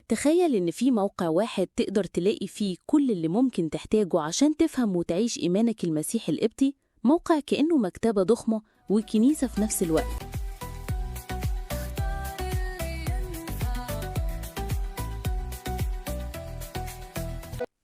تخيل إن في موقع واحد تقدر تلاقي فيه كل اللي ممكن تحتاجه عشان تفهم وتعيش إيمانك المسيحي القبطي، موقع كأنه مكتبة ضخمة وكنيسة في نفس الوقت.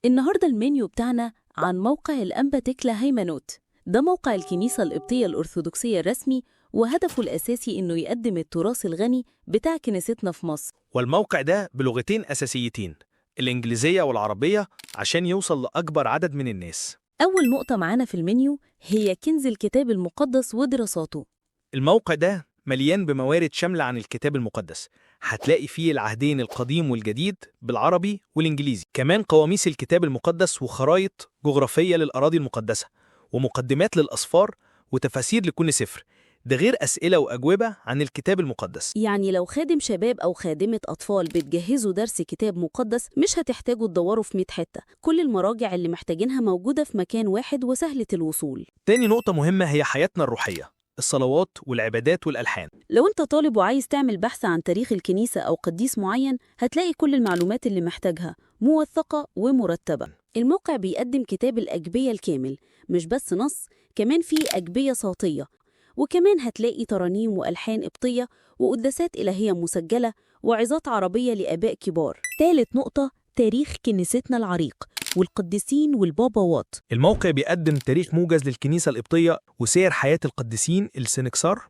النهاردة المنيو بتاعنا عن موقع الأنبا تكلا هيمنوت. ده موقع الكنيسة القبطية الأرثوذكسية الرسمي، وهدفه الأساسي إنه يقدم التراث الغني بتاع كنيستنا في مصر. والموقع ده بلغتين أساسيتين، الإنجليزية والعربية، عشان يوصل لأكبر عدد من الناس. أول نقطة معانا في المنيو هي كنز الكتاب المقدس ودراساته. الموقع ده مليان بموارد شاملة عن الكتاب المقدس، هتلاقي فيه العهدين القديم والجديد بالعربي والإنجليزي، كمان قواميس الكتاب المقدس وخرائط جغرافية للأراضي المقدسة ومقدمات للأسفار وتفاسير لكل سفر، ده غير أسئلة وأجوبة عن الكتاب المقدس. يعني لو خادم شباب أو خادمة أطفال بتجهزوا درس كتاب مقدس، مش هتحتاجوا تدوروا في 100 حتة، كل المراجع اللي محتاجينها موجودة في مكان واحد وسهلة الوصول. تاني نقطة مهمة هي حياتنا الروحية، الصلوات والعبادات والألحان. لو أنت طالب وعايز تعمل بحث عن تاريخ الكنيسة أو قديس معين، هتلاقي كل المعلومات اللي محتاجها موثقة ومرتبة. الموقع بيقدم كتاب الأجبية الكامل، مش بس نص، كمان فيه أجبية صوتية، وكمان هتلاقي ترانيم وألحان قبطية وقداسات إلهية مسجلة وعظات عربية لآباء كبار. ثالث نقطة، تاريخ كنيستنا العريق والقديسين والباباوات. الموقع بيقدم تاريخ موجز للكنيسة القبطية وسير حياة القديسين السنكسار،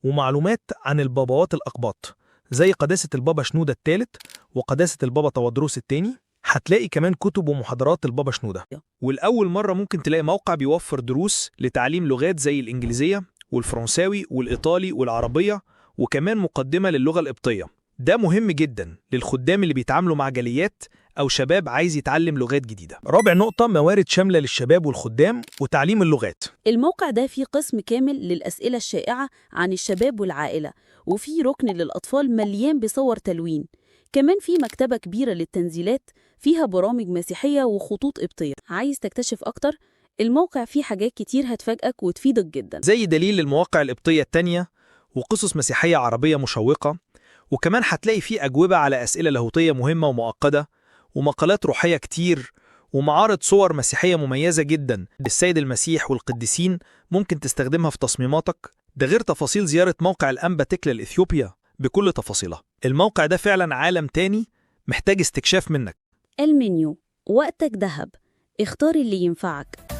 ومعلومات عن الباباوات الأقباط زي قداسة البابا شنودة الثالث وقداسة البابا تودروس الثاني. هتلاقي كمان كتب ومحاضرات البابا شنودة. والأول مرة ممكن تلاقي موقع بيوفر دروس لتعليم لغات زي الإنجليزية والفرنساوي والإيطالي والعربية، وكمان مقدمة للغة القبطية. ده مهم جدا للخدام اللي بيتعاملوا مع جاليات أو شباب عايز يتعلم لغات جديدة. رابع نقطة، موارد شاملة للشباب والخدام وتعليم اللغات. الموقع ده فيه قسم كامل للأسئلة الشائعة عن الشباب والعائلة، وفيه ركن للأطفال مليان بصور تلوين. كمان في مكتبة كبيرة للتنزيلات فيها برامج مسيحية وخطوط قبطية. عايز تكتشف أكتر؟ الموقع فيه حاجات كتير هتفاجئك وتفيدك جدا، زي دليل للمواقع القبطية التانية وقصص مسيحية عربية مشوقة، وكمان هتلاقي فيه أجوبة على أسئلة لاهوتية مهمة ومعقدة، ومقالات روحية كتير، ومعارض صور مسيحية مميزة جدا للسيد المسيح والقديسين ممكن تستخدمها في تصميماتك. ده غير تفاصيل زيارة موقع الأنبا تكلا الإثيوبيا بكل تفاصيلها. الموقع ده فعلا عالم تاني محتاج استكشاف منك. المنيو، وقتك ذهب، اختار اللي ينفعك.